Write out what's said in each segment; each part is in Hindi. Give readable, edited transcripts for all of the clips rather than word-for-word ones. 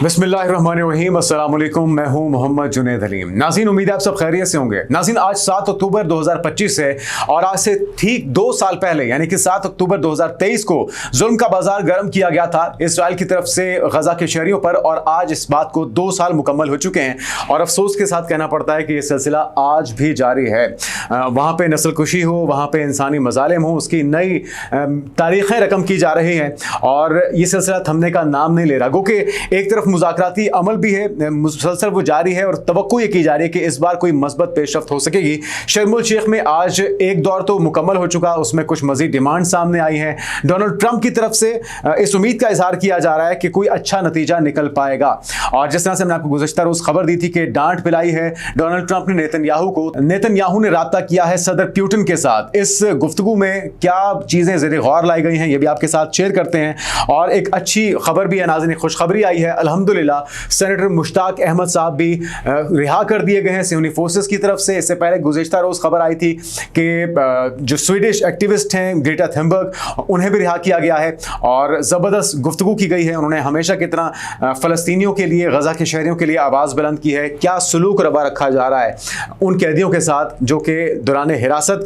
बिस्मिल्लाहिर्रहमानिर्रहीम, अस्सलाम वालेकुम। मैं हूं मोहम्मद जुनैद हलीम। नाज़रीन, उम्मीद है आप सब खैरियत से होंगे। नाज़रीन, आज 7 अक्टूबर 2025 है और आज से ठीक 2 साल पहले यानी कि 7 अक्टूबर 2023 को जुल्म का बाजार गर्म किया गया था इसराइल की तरफ से गजा के शहरियों पर, और आज इस बात को 2 साल मुकम्मल हो चुके हैं और अफसोस के साथ कहना पड़ता है कि यह सिलसिला आज भी जारी है। वहाँ पे नस्लकुशी हो, वहाँ पे इंसानी मजालिम हो, उसकी नई तारीखें रकम की जा रही हैं और ये सिलसिला थमने का नाम नहीं ले रहा। गो कि एक तरफ मुज़ाकराती अमल भी है, मुसलसल वो जारी है और तवक्को ये की जा रही है कि इस बार कोई मस्बत पेशरफ्त हो सकेगी। शर्म उल शेख में आज एक दौर तो मुकम्मल हो चुका, उसमें कुछ मजीद डिमांड सामने आई हैं। डोनाल्ड ट्रंप की तरफ से इस उम्मीद का इजहार किया जा रहा है कि कोई अच्छा नतीजा निकल पाएगा। और जिस तरह से मैंने आपको गुज़श्ता रोज़ खबर दी थी कि डांट पिलाई है डोनाल्ड ट्रंप ने नेतन्याहू ने राब्ता किया है सदर पुतिन के साथ। इस गुफ्तगू में क्या चीज़ें ज़ेरे गौर लाई गई हैं ये भी आपके साथ शेयर करते हैं। और एक अच्छी खबर भी है नाज़रीन, खुशखबरी आई है अल्हम्दुलिल्लाह, सेनेटर मुश्ताक अहमद साहब भी रिहा कर दिए गए हैं सियोनी फोर्सेस की तरफ से। इससे पहले गुज़श्ता रोज़ खबर आई थी कि जो स्वीडिश एक्टिविस्ट हैं ग्रेटा थुनबर्ग, उन्हें भी रिहा किया गया है और ज़बरदस्त गुफ्तगू की गई है। उन्होंने हमेशा की तरह फ़लस्तीनियों के लिए, गजा के शहरियों के लिए आवाज़ बुलंद की है। क्या सलूक रवा रखा जा रहा है उन कैदियों के साथ जो कि दौरान हिरासत,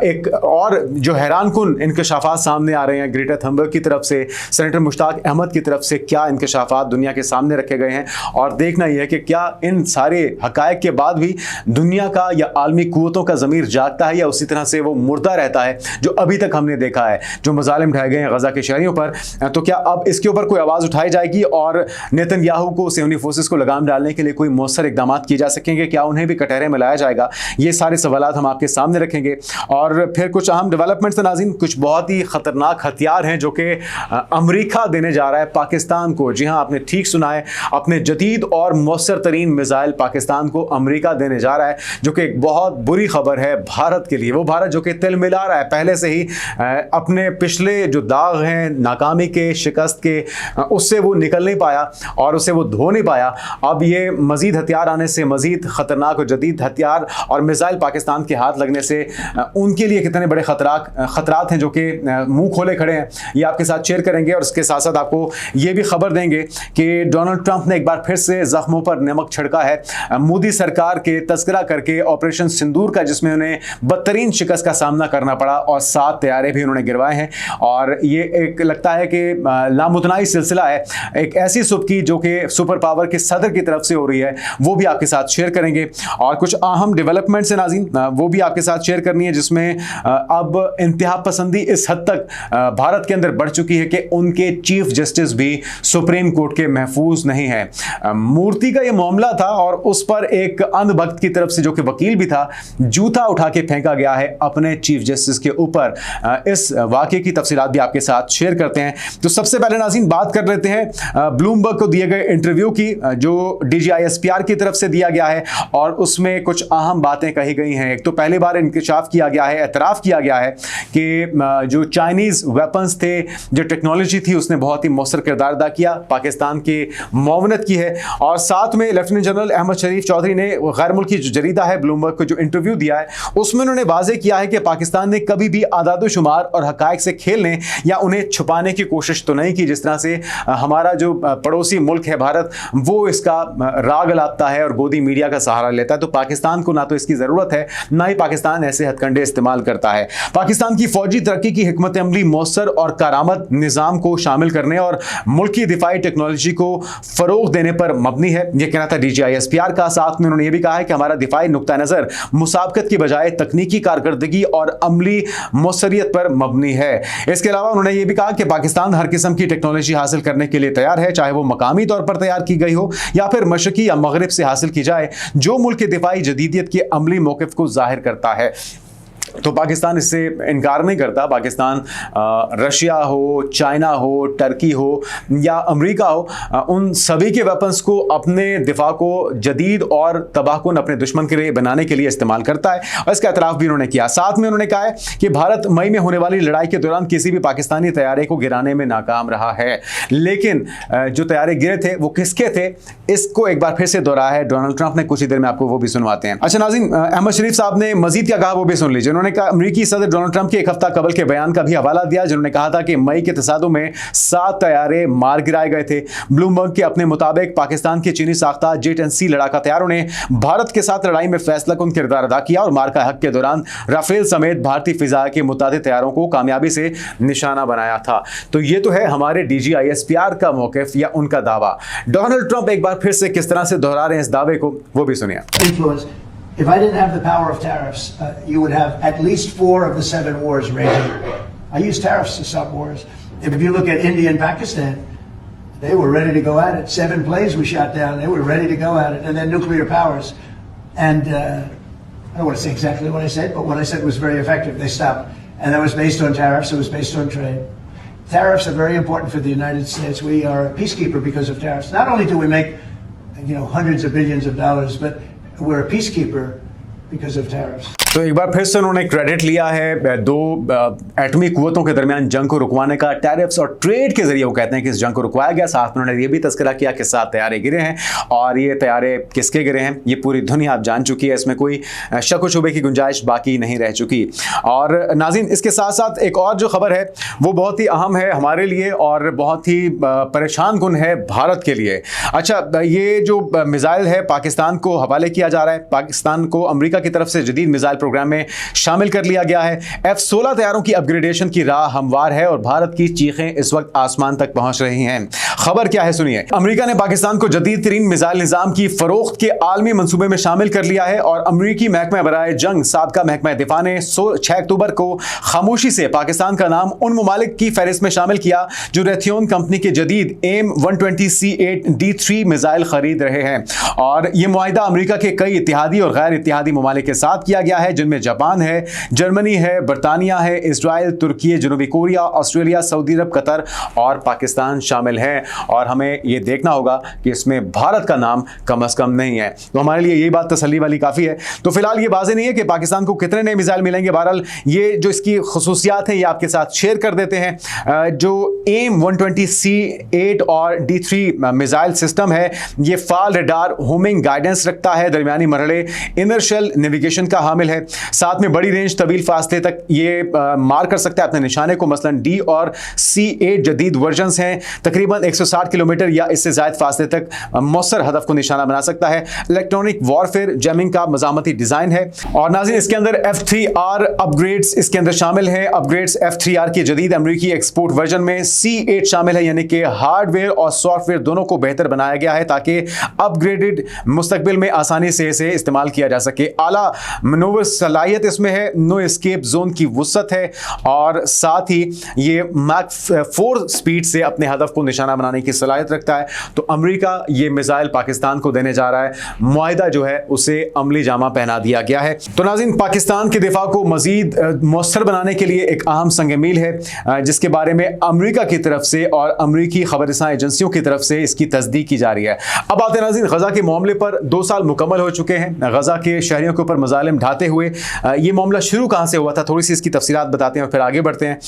एक और जो हैरान कुन इंकशाफात सामने आ रहे हैं ग्रेटा थुनबर्ग की तरफ से, सेनेटर मुश्ताक अहमद की तरफ से क्या इंकशाफात दुनिया के सामने रखे गए हैं। और देखना यह है कि क्या इन सारे हकायक के बाद भी दुनिया का या आलमी कुव्वतों का ज़मीर जागता है या उसी तरह से वो मुर्दा रहता है जो अभी तक हमने देखा है, जो मजालिम ढाए गए हैं गजा के शहरियों पर। तो क्या अब इसके ऊपर कोई आवाज़ उठाई जाएगी और नेतन्याहू को, सियोनी फोर्सेस को लगाम डालने के लिए कोई मौसर इकदाम किए जा सकेंगे? क्या उन्हें भी कटहरे में लाया जाएगा? ये सारे सवालात हम आपके सामने रखेंगे। और फिर कुछ अहम डेवलपमेंट्स हैं नाज़रीन, कुछ बहुत ही ख़तरनाक हथियार हैं जो कि अमेरिका देने जा रहा है पाकिस्तान को। जी हाँ, आपने ठीक सुना है, अपने जदीद और मौसर तरीन मिसाइल पाकिस्तान को अमेरिका देने जा रहा है, जो कि एक बहुत बुरी खबर है भारत के लिए। वो भारत जो कि तिल मिला रहा है पहले से ही, अपने पिछले जो दाग हैं नाकामी के, शिकस्त के, उससे वो निकल नहीं पाया और उससे वो धो नहीं पाया। अब ये मज़ीद हथियार आने से, मज़ीद ख़तरनाक और जदीद हथियार और मिसाइल पाकिस्तान के हाथ लगने से उनके लिए कितने बड़े खतरात हैं जो कि मुँह खोले खड़े हैं, ये आपके साथ शेयर करेंगे। और इसके साथ साथ आपको ये भी खबर देंगे कि डोनाल्ड ट्रंप ने एक बार फिर से जख्मों पर नमक छिड़का है मोदी सरकार के तस्करा करके ऑपरेशन सिंदूर का, जिसमें उन्हें बदतरीन शिकस्त का सामना करना पड़ा और 7 तैयारे भी उन्होंने गिरवाए हैं। और ये एक लगता है कि लामुतनाई सिलसिला है, एक ऐसी सुबह की जो कि सुपर पावर के सदर की तरफ से हो रही है, वो भी आपके साथ शेयर करेंगे। और कुछ अहम डेवलपमेंट्स हैं नाज़रीन, वो भी आपके साथ शेयर करनी है, जिसमें अब इंतहा पसंदी इस हद तक भारत के अंदर बढ़ चुकी है कि उनके चीफ जस्टिस भी सुप्रीम कोर्ट के महफूज नहीं है। मूर्ति का ये मामला था और उस पर एक अंधभक्त की तरफ से, जो कि वकील भी था, जूता उठा के फेंका गया है अपने चीफ जस्टिस के ऊपर। इस वाकये की तफसीलात भी आपके साथ शेयर करते हैं। तो सबसे पहले नाज़रीन बात कर लेते हैं ब्लूमबर्ग को दिए गए इंटरव्यू की, जो DGISPR की तरफ से दिया गया है और उसमें कुछ अहम बातें कही गई हैं। एक तो पहली बार इंकशाफ किया गया है, एतराफ़ किया गया है कि जो चाइनीज़ वेपन्स थे, जो टेक्नोलॉजी थी, उसने बहुत ही मौसर किरदार अदा किया, पाकिस्तान की मुआवनत की है। और साथ में लेफ्टिनेंट जनरल अहमद शरीफ चौधरी ने गैर मुल्की जो जरीदा है ब्लूमबर्ग को जो इंटरव्यू दिया है, उसमें उन्होंने वाज़ेह किया है कि पाकिस्तान ने कभी भी आदाद-ओ-शुमार और हक़ाइक़ से खेलने या उन्हें छुपाने की कोशिश तो नहीं की, जिस तरह से हमारा जो पड़ोसी मुल्क है भारत, वो इसका राग लाता है और गोदी मीडिया का सहारा लेता है। तो पाकिस्तान को ना तो इसकी ज़रूरत है, ना ही पाकिस्तान ऐसे हथकंडे इस्तेमाल करता है। पाकिस्तान की फ़ौजी तरक्की की हिकमत अमली मौसर और कारामद निज़ाम को शामिल करने और मुल्की दिफाई टेक्नोलॉजी को फ़रोग़ देने पर मबनी है, यह कहना था DGISPR का। साथ में उन्होंने यह भी कहा है कि हमारा दिफाई नुक्ता नज़र मुसाबकत की बजाय तकनीकी कारकर्दगी और अमली मौसरियत पर मबनी है। इसके अलावा उन्होंने यह भी कहा कि पाकिस्तान हर किस्म की टेक्नोलॉजी हासिल करने के लिए तैयार है, चाहे वो मकामी तौर पर तैयार की गई हो या फिर मशरकी या मगरिब से हासिल की जाए, जो मुल्क के दिफाई जदीदियत के अमली मौक़िफ़ को ज़ाहिर करता है। तो पाकिस्तान इससे इनकार नहीं करता। पाकिस्तान रशिया हो, चाइना हो, टर्की हो या अमेरिका हो, उन सभी के वेपन्स को अपने दिफा को जदीद और तबाहकुन अपने दुश्मन के लिए बनाने के लिए इस्तेमाल करता है और इसका एतराफ़ भी उन्होंने किया। साथ में उन्होंने कहा है कि भारत मई में होने वाली लड़ाई के दौरान किसी भी पाकिस्तानी तैयारे को गिराने में नाकाम रहा है, लेकिन जो तैयारे गिरे थे वो किसके थे, इसको एक बार फिर से दोहराया है डोनाल्ड ट्रंप ने। कुछ ही देर में आपको वो भी सुनवाते हैं। अच्छा नाज़रीन, अहमद शरीफ साहब ने मजीद क्या कहा वो भी सुन लीजिए। जिन्होंने कहा अमेरिकी सदर डोनाल्ड ट्रंप के एक हफ्ता कबल के बयान का भी हवाला दिया, जिन्होंने कहा था कि मई के तसादुम में 7 तैयारे मार गिराए गए थे। ब्लूमबर्ग के अपने मुताबिक पाकिस्तान के चीनी साख्ता जेट-10C लड़ाका तैयारों ने भारत के साथ लड़ाई में फैसलाकुन किरदार अदा किया और मार्का हक के दौरान राफेल समेत भारतीय फिजा के मुतादिद तैयारों को कामयाबी से निशाना बनाया था। तो ये तो है हमारे DGISPR का मौक़िफ़ या उनका दावा। डोनाल्ड ट्रंप एक बार फिर से किस तरह से दोहरा रहे हैं इस दावे को, वो भी सुनिए। If I didn't have the power of tariffs, you would have at least 4 of the 7 wars raging. I use tariffs to stop wars. If you look at India and Pakistan, they were ready to go at it. 7 planes we shot down. They were ready to go at it. And then nuclear powers. And I don't want to say exactly what I said, but what I said was very effective. They stopped. And that was based on tariffs. It was based on trade. Tariffs are very important for the United States. We are a peacekeeper because of tariffs. Not only do we make, hundreds of billions of dollars, but we're a peacekeeper because of tariffs. तो एक बार फिर से उन्होंने क्रेडिट लिया है दो एटमी कुव्वतों के दरमियान जंग को रुकवाने का। टैरिफ्स और ट्रेड के जरिए वो कहते हैं कि इस जंग को रुकवाया गया। साथ में उन्होंने ये भी तस्करा किया कि 7 तैयारे गिरे हैं और ये तैयारे किसके गिरे हैं ये पूरी दुनिया आप जान चुकी है, इसमें कोई शक व शुबे की गुंजाइश बाकी नहीं रह चुकी। और नाज़रीन, इसके साथ साथ एक और जो खबर है वो बहुत ही अहम है हमारे लिए और बहुत ही परेशान कुन है भारत के लिए। अच्छा, ये जो मिसाइल है पाकिस्तान को हवाले किया जा रहा है। पाकिस्तान को अमेरिका की तरफ से जदीद मिसाइल प्रोग्राम में शामिल कर लिया गया है। F-16 तैयारों की अपग्रेडेशन की राह हमवार है और भारत की चीखें इस वक्त आसमान तक पहुंच रही हैं। खबर क्या है सुनिए। अमेरिका ने पाकिस्तान को जदीद तरीन मिसाइल निजाम की फरोख्त के आलमी मंसूबे में शामिल कर लिया है और अमरीकी महकमा बराए जंग साबका महकमा दिफा ने 6 अक्टूबर को खामोशी से पाकिस्तान का नाम उन ममालिक की फहरिस्त में शामिल किया जो रेथियोन कंपनी के जदीद AIM-120C8D3 मिसाइल खरीद रहे हैं। और यह मुआहिदा अमरीका के कई इत्तेहादी और गैर इत्तेहादी ममालिक के साथ किया गया है, जिनमें जापान है, जर्मनी है, बरतानिया है, इजराइल, तुर्की, जनूबी कोरिया, ऑस्ट्रेलिया, सऊदी अरब, कतर और पाकिस्तान शामिल हैं। और हमें यह देखना होगा कि इसमें भारत का नाम कम अज कम नहीं है। तो हमारे लिए यही बात तसल्ली वाली काफ़ी है। तो फिलहाल ये वाज़ेह नहीं है कि पाकिस्तान को कितने नए मिसाइल मिलेंगे। बहरहाल ये जो इसकी खसूसियात हैं ये आपके साथ शेयर कर देते हैं। जो AIM-120C8 और D3 मिसाइल सिस्टम है ये फाल रेडार होमिंग गाइडेंस रखता है, दरमियानी मरहले इनर्शियल नेविगेशन का हामिल है, साथ में बड़ी रेंज तवील फासले तक ये मार कर सकता है अपने निशाने को। मसलन D और C8 जदीद वर्जन्स हैं, तकरीबन 160 किलोमीटर या इससे ज़ायद फासले तक मौसर हदफ को निशाना बना सकता है। इलेक्ट्रॉनिक वॉरफेयर जैमिंग का मज़ामती डिज़ाइन है। और नाज़रीन, इसके अंदर F3R अपग्रेड्स इसके अंदर शामिल हैं। अपग्रेड्स F3R के जदीद अमरीकी एक्सपोर्ट वर्जन में C8 शामिल है, यानी कि हार्डवेयर और सॉफ्टवेयर दोनों को बेहतर बनाया गया है ताकि अपग्रेडेड मुस्तकबिल में आसानी से इसे इस्तेमाल किया जा सके। आला मनोवर सलाहियत इसमें है, नो एस्केप जोन की वुसअत है और साथ ही ये मैक 4 स्पीड से अपने हदफ को निशाना बनाने की सलाहियत रखता है। तो अमेरिका ये मिसाइल पाकिस्तान को देने जा रहा है। मुआहिदा जो है उसे अमली जामा पहना दिया गया है। तो नाज़रीन, पाकिस्तान के दिफा को मजीद मौसर बनाने के लिए एक अहम संग मील है जिसके बारे में अमेरिका की तरफ से और अमेरिकी खबरसां एजेंसियों की तरफ से इसकी तस्दीक की जा रही है। अब आते हैं नाज़रीन, गजा के मामले पर 2 साल मुकम्मल हो चुके हैं। गजा के शहरियों के ऊपर मजालिम ढाते हुए ये मामला शुरू कहाँ से हुआ था, थोड़ी सी इसकी तफसीलात बताते हैं और फिर आगे बढ़ते हैं।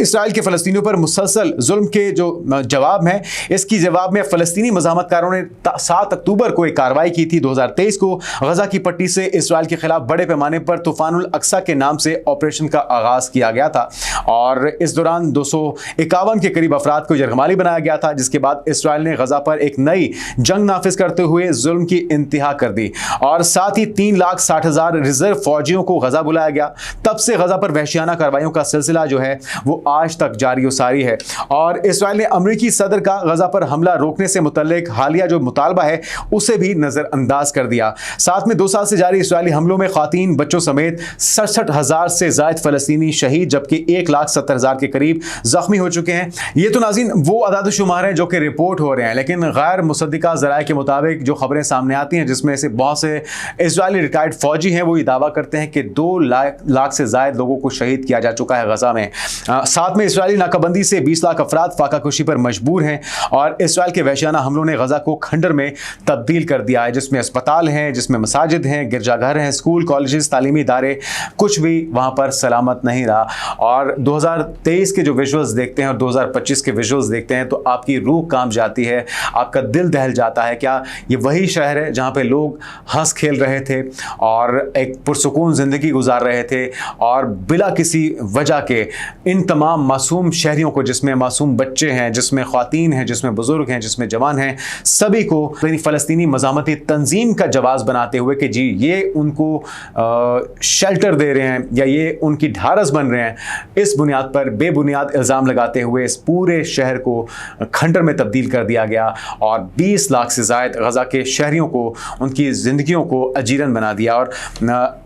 इसराइल के फ़लस्तीनियों पर मुसलसल जुल्म के जो जवाब है, इसकी जवाब में फ़लस्तीनी मज़ामतकारों ने 7 अक्टूबर को एक कार्रवाई की थी। 2023 को गजा की पट्टी से इसराइल के खिलाफ बड़े पैमाने पर तूफ़ानुल अक्सा के नाम से ऑपरेशन का आगाज़ किया गया था और इस दौरान 251 के करीब अफराद को यरगमाली बनाया गया था, जिसके बाद इसराइल ने गजा पर एक नई जंग नाफिज करते हुए जुल्म की इंतहा कर दी और साथ ही 3,60,000 रिजर्व फौजियों को गजा बुलाया गया। तब से गजा पर वहशियाना कार्रवाइयों का सिलसिला जो है वो आज तक जारी व सारी है और इसराइल ने अमरीकी सदर का गजा पर हमला रोकने से मुतल्लिक हालिया जो मुतालबा है उसे भी नज़रअंदाज कर दिया। साथ में 2 साल से जारी इसराइली हमलों में ख़वातीन, बच्चों समेत 67,000 से ज़ायद फ़लस्तीनी शहीद जबकि 1,70,000 के करीब ज़ख्मी हो चुके हैं। ये तो नाज़रीन वो अदाद शुमार हैं जो कि रिपोर्ट हो रहे हैं, लेकिन गैर मुसद्दिका ज़राए के मुताबिक जो खबरें सामने आती हैं जिसमें से बहुत से इसराइली रिटायर्ड फौजी हैं वो ये दावा करते हैं कि 2 लाख से ज़ायद लोगों को शहीद किया जा चुका है गजा में। साथ में इसराइली नाकाबंदी से 20 लाख अफराद फाका कुशी पर मजबूर हैं और इसराइल के वहशियाना हमलों ने गजा को खंडर में तब्दील कर दिया है, जिसमें अस्पताल हैं, जिसमें मसाजिद हैं, गिरजाघर हैं, स्कूल, कॉलेजेस, तालीमी इदारे, कुछ भी वहाँ पर सलामत नहीं रहा। और 2023 के जो विजुअल्स देखते हैं और 2025 के विजुअल्स देखते हैं तो आपकी रूह कांप जाती है, आपका दिल दहल जाता है। क्या ये वही शहर है जहाँ पे लोग हंस खेल रहे थे और एक पुरसुकून ज़िंदगी गुजार रहे थे और बिला किसी वजह के इन तमाम मासूम शहरियों को, जिसमें मासूम बच्चे हैं, जिसमें ख़वातीन हैं, जिसमें बुज़ुर्ग हैं, जिसमें जवान हैं, सभी को फ़लस्तीनी मज़ामती तंजीम का जवाज़ बनाते हुए कि जी ये उनको शेल्टर दे रहे हैं या ये उनकी ढारस बन रहे हैं, इस बुनियाद पर बेबुनियाद इल्ज़ाम लगाते हुए इस पूरे शहर को खंडर में तब्दील कर दिया गया और 20 लाख से ज़ायद गज़ा के शहरियों को, उनकी ज़िंदगियों को अजीरन बना दिया। और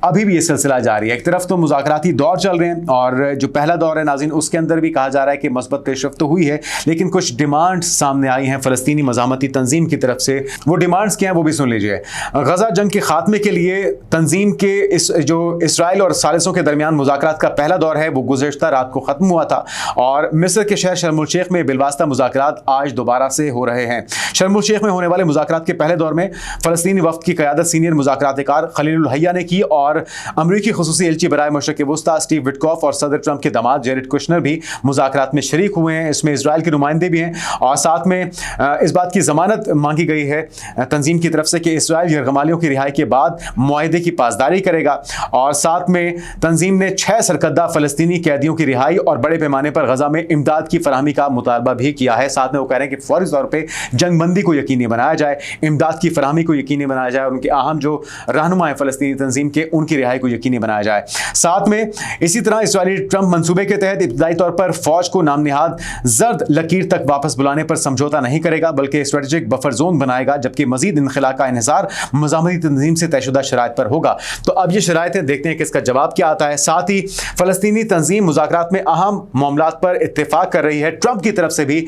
अभी भी ये सिलसिला जारी है। एक तरफ तो मुज़ाकराती दौर चल रहे हैं और जो पहला दौर है नाज़रीन, उसके अंदर भी कहा जा रहा है कि मस्बत पेशरफ्त तो हुई है, लेकिन कुछ डिमांड्स सामने आई हैं फ़लस्तीनी मज़ामती तंजीम की तरफ से। वो डिमांड्स क्या हैं वो भी सुन लीजिए। गज़ा जंग के खात्मे के लिए तंजीम के इस जो इसराइल और सालिसों के दरमियान मुज़ाकरात का पहला दौर है वो गुज़श्ता रात को ख़त्म हुआ था और मिस्र के शहर शर्म उल शेख में बिलवास्ता मुज़ाकरात आज दोबारा से हो रहे हैं। शर्म उल शेख में होने वाले मुज़ाकरात के पहले दौर में फ़लस्तीनी वफ़द की क़यादत सीनियर मुज़ाकरातकार खलीलुल हैया ने की और अमरीकी खुसूसी एलची बराए मशरिक़ वस्ता स्टीव विटकॉफ और सदर ट्रंप के दामाद जेरेड कुशनर भी मुज़ाकरात में शरीक हुए हैं। इसमें इजराइल के नुमाइंदे भी हैं और साथ में इस बात की ज़मानत मांगी गई है तंजीम की तरफ से कि इसराइल यरगमालियों की रिहाई के बाद मुआहदे की पासदारी करेगा और साथ में तंजीम ने 6 सरकर्दा फ़लस्तीनी कैदियों की रिहाई और बड़े पैमाने पर गज़ा में इमदाद की फराहमी का मुतालबा भी किया है। साथ में वो कह रहे हैं कि फौरी तौर पर जंगबंदी को यकीनी बनाया जाए, इमदाद की फराहमी को यकीनी बनाया जाए, उनके अहम जो रहनुमा है फ़लस्तीनी तंजीम के, उनकी रिहाई को यकीनी बनाया जाए। साथ में इसी तरह इसराइली ट्रंप मंसूबे के तहत इब्तदाई तौर पर फ़ौज को नामनिहाद जर्द लकीर तक वापस बुलाने पर समझौता नहीं करेगा बल्कि स्ट्रेटेजिक बफर जोन बनाएगा, जबकि मजीद इनखला का इन्हिसार मज़ामती तंजीम से तयशुदा शराइत पर होगा। तो अब ये शराइतें देखते हैं कि इसका जवाब क्या आता है। साथ ही फ़लस्तीनी तंजीम मुज़ाकरात में अहम मामलात पर इत्तेफाक कर रही है। ट्रंप की तरफ से भी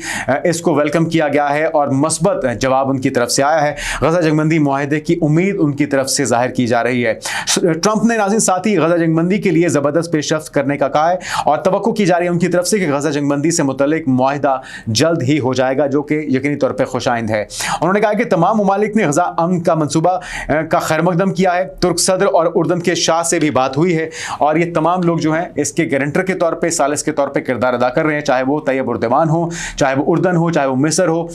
इसको वेलकम किया गया है और मस्बत जवाब उनकी तरफ से आया है। गज़ा जंगबंदी मुआहदे की उम्मीद उनकी तरफ से जाहिर की जा रही है। ट्रंप ने नाज़रीन साथ ही गज़ा जंगबंदी के लिए ज़बरदस्त पेशरफ्त करने का कहा है और तवक्को की जा रही है उनकी तरफ से कि गज़ा जंगबंदी से मुतल्लिक मुआहदा जल्द ही हो जाएगा, जो कि यकीनी तौर पर खुशाइंद है। उन्होंने कहा कि तमाम ममालिक ने गज़ा अमन का मंसूबा का खैरमकदम किया है। तुर्क सदर और उर्दन के शाह से भी बात हुई है और ये तमाम लोग जो हैं इसके गारंटर के तौर पर, सालिस के तौर पर किरदार अदा कर रहे हैं, चाहे वो तैयब उर्दवान हो, चाहे वो उर्दन हो, चाहे वो मिस्र हो,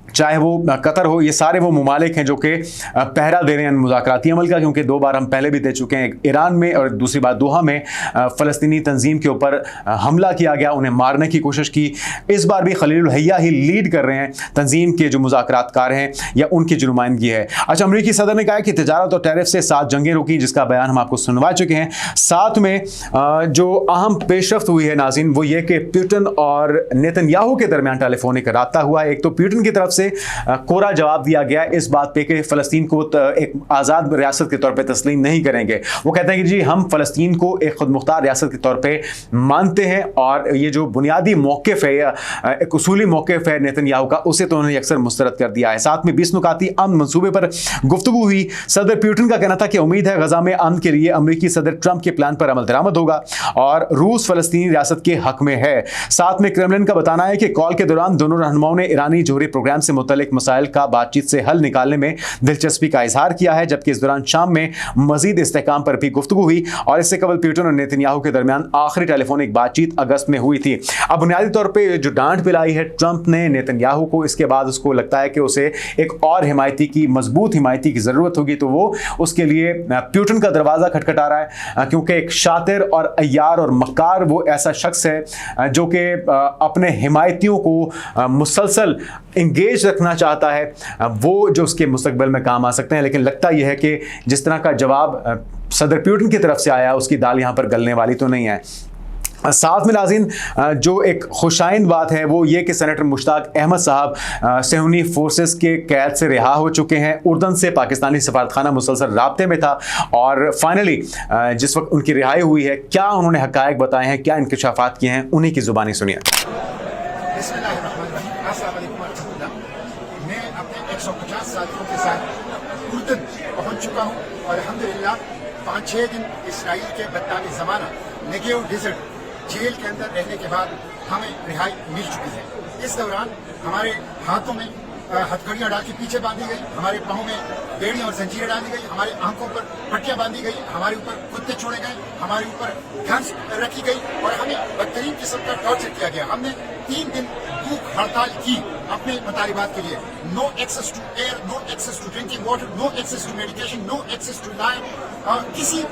चाहे वो कतर हो। ये सारे वो ममालिक हैं जो कि पहरा दे रहे हैं मुज़ाकराती अमल का, क्योंकि 2 बार हम पहले भी दे चुके हैं, ईरान में और दूसरी बार दोहा में फ़लस्तीनी तंजीम के ऊपर हमला किया गया, उन्हें मारने की कोशिश की। इस बार भी खलीलुल हैया ही लीड कर रहे हैं तंजीम के जो मुज़ाकरातकार हैं या उनकी जो नुमाइंदगी है। अच्छा, अमरीकी सदर ने कहा कि तजारत और टैरिफ से 7 जंगें रुकी, जिसका बयान हम आपको सुनवा चुके हैं। साथ में जो अहम पेशरफ्त हुई है नाज़रीन वो ये कि पुतिन और नेतन्याहू के दरमियान टेलीफोनिक रब्ता हुआ। एक तो पुतिन की तरफ से कोरा जवाब दिया गया इस बात पे कि फ़लस्तीन को एक आज़ाद रियासत के तौर पे तस्लीम नहीं करेंगे। वो कहते हैं कि जी हम फ़लस्तीन को एक खुद मुख्तार रियासत के तौर पे मानते हैं और ये जो बुनियादी मौक़िफ़ है या एक उसूली मौक़िफ़ है नेतन्याहू का, उसे तो उन्होंने अक्सर मुस्तरद कर दिया है। साथ में 20 नुकाती अमन मंसूबे पर गुफ्तगू हुई। सदर पुतिन का कहना था कि उम्मीद है गज़ा में अमन के लिए अमरीकी सदर ट्रंप के प्लान पर अमल दरामद होगा और रूस फ़लस्तीनी रियासत के हक में है। साथ में क्रेमलिन का बताना है कि कॉल के दौरान दोनों रहनुमाओं ने ईरानी जोहरी प्रोग्राम से मुतल्लिक मसाइल का बातचीत से हल निकालने में दिलचस्पी का इजहार किया है, जबकि इस दौरान शाम में मजीद इस्तेहकाम पर भी गुफ्तगू हुई और इससे कबल पुतिन और नेतन्याहू के दरमियान आखिरी टेलीफोनिक बातचीत अगस्त में हुई थी। अब बुनियादी तौर पर जो डांट पिलाई है ट्रंप ने नेतन्याहू को, इसके बाद उसको लगता है कि उसे एक और हिमायती की, मजबूत हिमायती की ज़रूरत होगी, तो वो उसके लिए पुतिन का दरवाज़ा खटखटा रहा है, क्योंकि एक शातिर और अय्यार और मक्कार वो ऐसा शख्स है जो कि अपने हिमायतियों को मुसलसल इंगेज रखना चाहता है, वो जो उसके मुस्तकबिल में काम आ सकते हैं। लेकिन लगता यह है कि जिस तरह का जवाब सदर पुतिन की तरफ से आया उसकी दाल यहाँ पर गलने वाली तो नहीं है। साथ में नाज़रीन जो एक खुशाइंद बात है वो ये कि सेनेटर मुश्ताक अहमद साहब सेहूनी फोर्सेस के कैद से रिहा हो चुके हैं। उर्दन से पाकिस्तानी सफारतखाना मुसलसल राब्ते में था और फाइनली जिस वक्त उनकी रिहाई हुई है, क्या उन्होंने हक़ाइक़ बताए हैं, क्या इंकशाफात किए हैं, उन्हीं की ज़ुबानी सुनिए। मैं अपने 150 साथियों के साथ उर्दन पहुंच चुका हूं और अल्हम्दुलिल्लाह 5-6 दिन इसराइल के बदनामी ज़माना नेगेव डेजर्ट जेल के अंदर रहने के बाद हमें रिहाई मिल चुकी है। इस दौरान हमारे हाथों में हथकड़ियाँ डाल के पीछे बांधी गई, हमारे पाँव में बेड़ियाँ और जंजीरें डाली गई, हमारे आंखों पर पट्टियाँ बांधी गई, हमारे ऊपर कुत्ते छोड़े गए, हमारे ऊपर घास रखी गई और हमें बदतरीन किस्म का टॉर्चर किया गया। हमने 3 दिन भूख हड़ताल की अपने मुतालिबात के लिए। No access to air, no access to drinking water, no access to medication, no access to life, किसी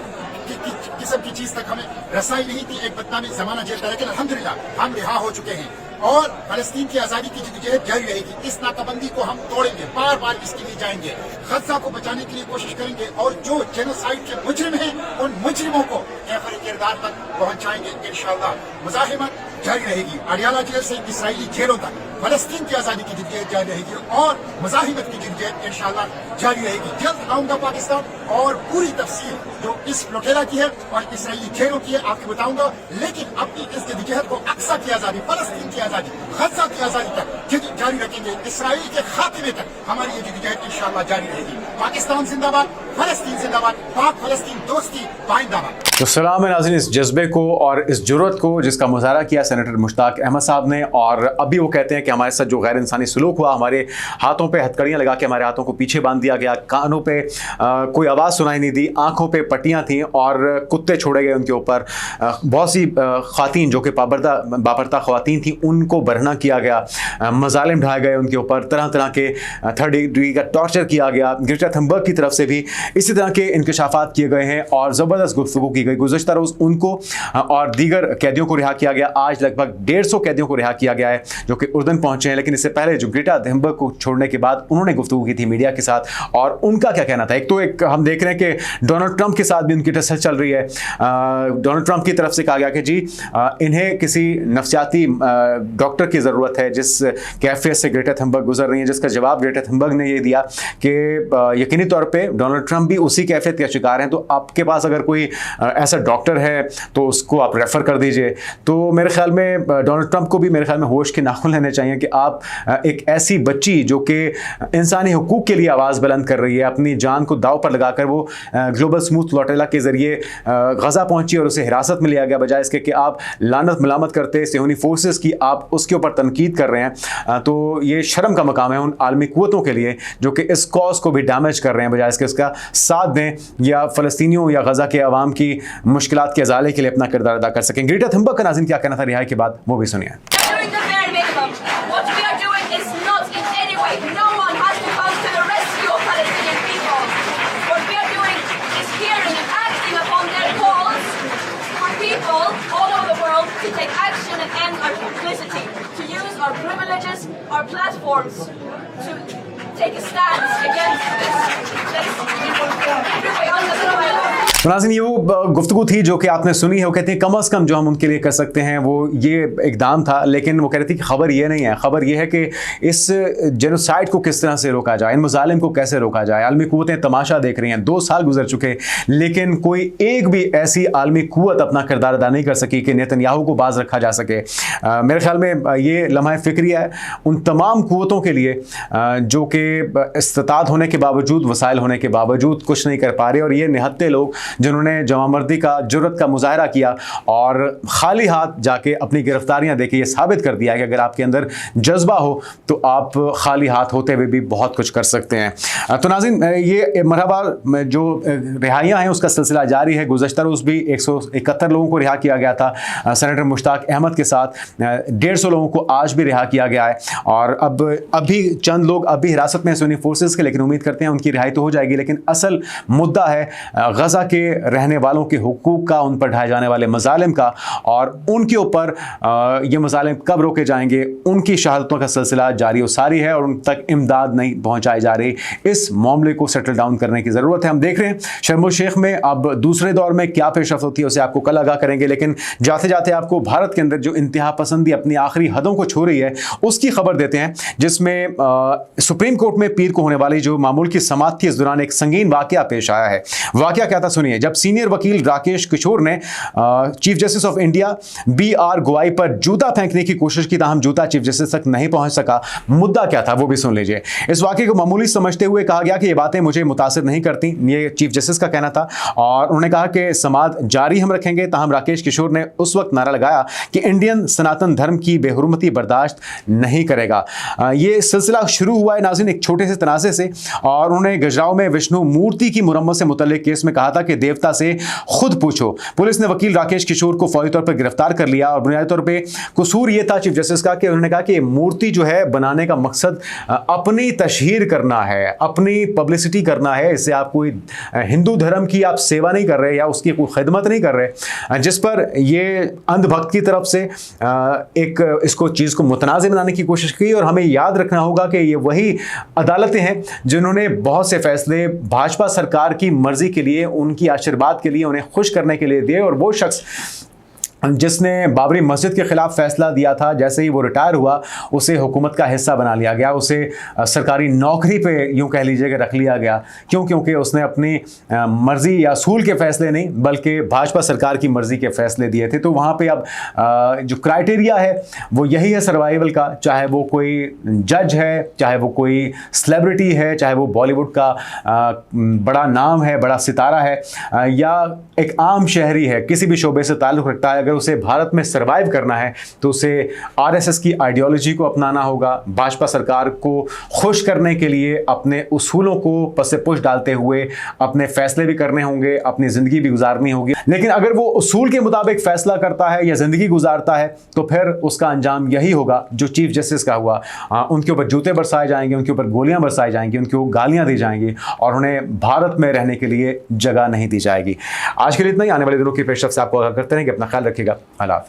किस्म की चीज तक हमें रसाई नहीं थी, एक बदनामी जमाना झेलता, लेकिन अल्हम्दुलिल्लाह हम रिहा हो चुके हैं और फलस्तीन की आजादी की जद्दोजहद जारी रहेगी। इस नाकाबंदी को हम तोड़ेंगे, बार बार इसके लिए जाएंगे, गजा को बचाने के लिए कोशिश करेंगे और जो जेनोसाइड के मुजरिम हैं उन मुजरिमों को आखिरी किरदार तक पहुंचाएंगे इंशाअल्लाह। मुजाहिमत जारी रहेगी, अडियाला जेल से इसराइली जेलों तक फलस्तीन की आजादी की जद्दोजहद जारी रहेगी और मुजाहिमत की जद्दोजहद इंशाअल्लाह जारी रहेगी। जल्द आऊंगा पाकिस्तान और पूरी तफसील जो इस फ्लोटेला की है और इसराइली जेलों की है आपको बताऊंगा, लेकिन अपनी इस जद्दोजहद को अक्सा की आजादी, फलस्तीन की आजादी, गजा की आजादी तक जारी रखेंगे, इसराइल के खात्मे तक हमारी ये जद्दोजहद इंशाअल्लाह जारी रहेगी। पाकिस्तान जिंदाबाद, फलस्तीन जिंदाबाद, पाक फलस्तीन दोस्ती पाइंदाबाद। तो सलाम है नाज़रीन, इस जज्बे को और इस जुर्रत को जिसका मुजाहरा किया सेनेटर मुश्ताक अहमद साहब ने, और अभी वो कहते हैं कि हमारे साथ जो गैर इंसानी सलूक हुआ, हमारे हाथों पे हथकड़ियाँ लगा के हमारे हाथों को पीछे बांध दिया गया, कानों पे कोई आवाज़ सुनाई नहीं दी, आंखों पे पट्टियाँ थीं और कुत्ते छोड़े गए उनके ऊपर, बहुत सी ख़वातीन जो कि बाबरता ख़वातीन थी उनको बरहना किया गया, मज़ालिम ढाए गए उनके ऊपर, तरह तरह के थर्ड डिग्री का टॉर्चर किया गया। ग्रेटा थनबर्ग की तरफ से भी इसी तरह के इंकशाफात किए गए हैं और ज़बरदस्त गुफ्तगू की गई। गुज़श्ता रोज़ उनको और दीगर कैदियों को रिहा किया गया। आज लगभग 150 कैदियों को रिहा किया गया है जो कि उर्दन पहुंचे हैं, लेकिन इससे पहले जो ग्रेटा थनबर्ग को छोड़ने के बाद उन्होंने गुफ्तगू की थी मीडिया के साथ और उनका क्या कहना था। एक हम देख रहे हैं कि डोनाल्ड ट्रंप के साथ भी उनकी टसल चल रही है। डोनाल्ड ट्रंप की तरफ से कहा गया कि जी इन्हें किसी नफ्सियाती डॉक्टर की ज़रूरत है जिस कैफियत से ग्रेटा थनबर्ग गुजर रही है, जिसका जवाब ग्रेटा थनबर्ग ने ये दिया कि यकीनी तौर पे डोनाल्ड ट्रंप भी उसी कैफियत के शिकार हैं, तो आपके पास अगर कोई ऐसा डॉक्टर है तो उसको आप रेफ़र कर दीजिए। तो मेरे ख्याल में डोनाल्ड ट्रंप को भी मेरे ख्याल में होश के नाखून लेने चाहिए कि आप एक ऐसी बच्ची जो कि इंसानी हुकूक के लिए आवाज़ बुलंद कर रही है, अपनी जान को दाव पर लगाकर वो ग्लोबल स्मूथ फ्लोटेला के ज़रिए गजा पहुंची और उसे हिरासत में लिया गया, बजाय इसके कि आप लानत मलामत करते सियोनी फोर्सेस की, आप उसके ऊपर तनकीद कर रहे हैं। तो ये शर्म का मकाम है उन आलमी कुव्वतों के लिए जो कि इस कॉज को भी डैमेज कर रहे हैं, बजाय इसके इसका साथ दें या फ़लस्तीनियों या गजा के अवाम की मुश्किलात के अजाले के लिए अपना किरदार अदा कर सकें। ग्रेटा थनबर्ग का नाज़रीन क्या कहना था रिहाई के बाद, वो भी सुनिए। To take action and end our complicity, to use our privileges, our platforms to take a stance against तो नाज़रीन ये वो गुफ्तगू थी जो कि आपने सुनी है। वो कहते हैं कम अज़ कम जो हम उनके लिए कर सकते हैं वो ये इकदाम था, लेकिन वो कह रही थी कि खबर ये नहीं है, खबर ये है कि इस जेनोसाइड को किस तरह से रोका जाए, इन मुजालिम को कैसे रोका जाए। आलमी कुव्वतें तमाशा देख रही हैं, 2 साल गुजर चुके, लेकिन कोई एक भी ऐसी आलमी कुव्वत अपना किरदार अदा नहीं कर सकी कि नेतन्याहू को बाज रखा जा सके। मेरे ख्याल में ये लम्हा फ़िक्रिया है उन तमाम कुव्वतों के लिए जो कि इस्तात होने के बावजूद, वसाइल होने के बावजूद कुछ नहीं कर पा रहे, और ये निहत्ते लोग जिन्होंने जवामर्दी का जुर्रत का मुजाहरा किया और खाली हाथ जाके अपनी गिरफ्तारियां देके ये साबित कर दिया कि अगर आपके अंदर जज्बा हो तो आप खाली हाथ होते हुए भी बहुत कुछ कर सकते हैं। तो नाज़रीन ये मरहबा जो रिहाइयाँ हैं उसका सिलसिला जारी है। गुज़श्ता रोज़ भी 171 लोगों को रिहा किया गया था सेनेटर मुश्ताक अहमद के साथ, 150 लोगों को आज भी रिहा किया गया है और अब अभी चंद लोग अभी हिरासत में सुन्नी फोर्सेस के, लेकिन उम्मीद करते हैं उनकी रिहाई तो हो जाएगी। लेकिन असल मुद्दा है गजा के रहने वालों के हुकूक का, उन पर ढाए जाने वाले मजालिम का, और उनके ऊपर ये मजालिम कब रोके जाएंगे, उनकी शहादतों का सिलसिला जारी सारी है और उन तक इमदाद नहीं पहुंचाई जा रही। इस मामले को सेटल डाउन करने की ज़रूरत है। हम देख रहे हैं शर्म उल शेख में अब दूसरे दौर में क्या पेशरफ्त होती है उसे आपको कल आगाह करेंगे, लेकिन जाते जाते आपको भारत के अंदर जो इंतहा पसंदी अपनी आखिरी हदों को छू रही है उसकी खबर देते हैं, जिसमें सुप्रीम कोर्ट में पीर को होने वाली जो मामूल की समाअत थी इस दौरान एक संगीन वाकया पेश आया है। वाकया क्या था सुनिए। जब सीनियर वकील राकेश किशोर ने chief justice of India BR गवाई पर जूता फेंकने की कोशिश की, ताहम जूता चीफ जस्टिस तक नहीं पहुंच सका। मुद्दा क्या था वो भी सुन लीजिए। इस वाकये को मामूली समझते हुए कहा गया कि ये बातें मुझे मुतासिर नहीं करती, ये चीफ जस्टिस का कहना था, और उन्होंने कहा कि समाअत जारी हम रखेंगे। ताहम राकेश किशोर ने उस वक्त नारा लगाया कि इंडियन सनातन धर्म की बेहुरमती बर्दाश्त नहीं करेगा। ये सिलसिला शुरू हुआ है नाज़रीन एक छोटे से तनाज़े से, और उन्होंने गजराव में विष्णु मूर्ति की मुरम्मत से मुतल्लिक केस में कहा था कि देवता से खुद पूछो। पुलिस ने वकील राकेश किशोर को फौरी तौर पर गिरफ्तार कर लिया और बुनियादी तौर पे कसूर ये था चीफ जस्टिस का कि उन्होंने कहा कि मूर्ति जो है बनाने का मकसद अपनी तशहीर करना है, अपनी पब्लिसिटी करना है। इससे आप कोई हिंदू धर्म की आप सेवा नहीं कर रहे या उसकी कोई खिदमत नहीं कर रहे, जिस पर ये अंधभक्त की तरफ से एक इसको चीज़ को मुतनाज़ बनाने की कोशिश की। और हमें याद रखना होगा कि ये वही अदालतें हैं जिन्होंने बहुत से फैसले भाजपा सरकार की मर्जी के लिए, उनकी आशीर्वाद के लिए, उन्हें खुश करने के लिए दिए। और वो शख्स जिसने बाबरी मस्जिद के खिलाफ फैसला दिया था, जैसे ही वो रिटायर हुआ उसे हुकूमत का हिस्सा बना लिया गया, उसे सरकारी नौकरी पे यूं कह लीजिए कि रख लिया गया। क्यों? क्योंकि उसने अपनी मर्जी या असूल के फैसले नहीं बल्कि भाजपा सरकार की मर्जी के फैसले दिए थे। तो वहाँ पे अब जो क्राइटेरिया है वो यही है सर्वाइवल का, चाहे वो कोई जज है, चाहे वो कोई सेलिब्रिटी है, चाहे वो बॉलीवुड का बड़ा नाम है, बड़ा सितारा है, या एक आम शहरी है, किसी भी शोबे से ताल्लुक़ रखता है। अगर उसे भारत में सर्वाइव करना है तो उसे आरएसएस की आइडियोलॉजी को अपनाना होगा, भाजपा सरकार को खुश करने के लिए अपने उसूलों को पसे पुश डालते हुए अपने फैसले भी करने होंगे, अपनी ज़िंदगी भी गुजारनी होगी। लेकिन अगर वो उसूल के मुताबिक फैसला करता है या ज़िंदगी गुजारता है तो फिर उसका अंजाम यही होगा जो चीफ जस्टिस का हुआ। उनके ऊपर जूते बरसाए जाएंगे, उनके ऊपर गोलियां बरसाई जाएंगी, उनको गालियां दी जाएंगी और उन्हें भारत में रहने के लिए जगह नहीं दी जाएगी। आज के लिए इतना ही। आने वाले दिनों की पेशरफ से आपको आगाह करते रहेंगे। अपना ख्याल रखिएगा। अल्लाह हाफ़िज़।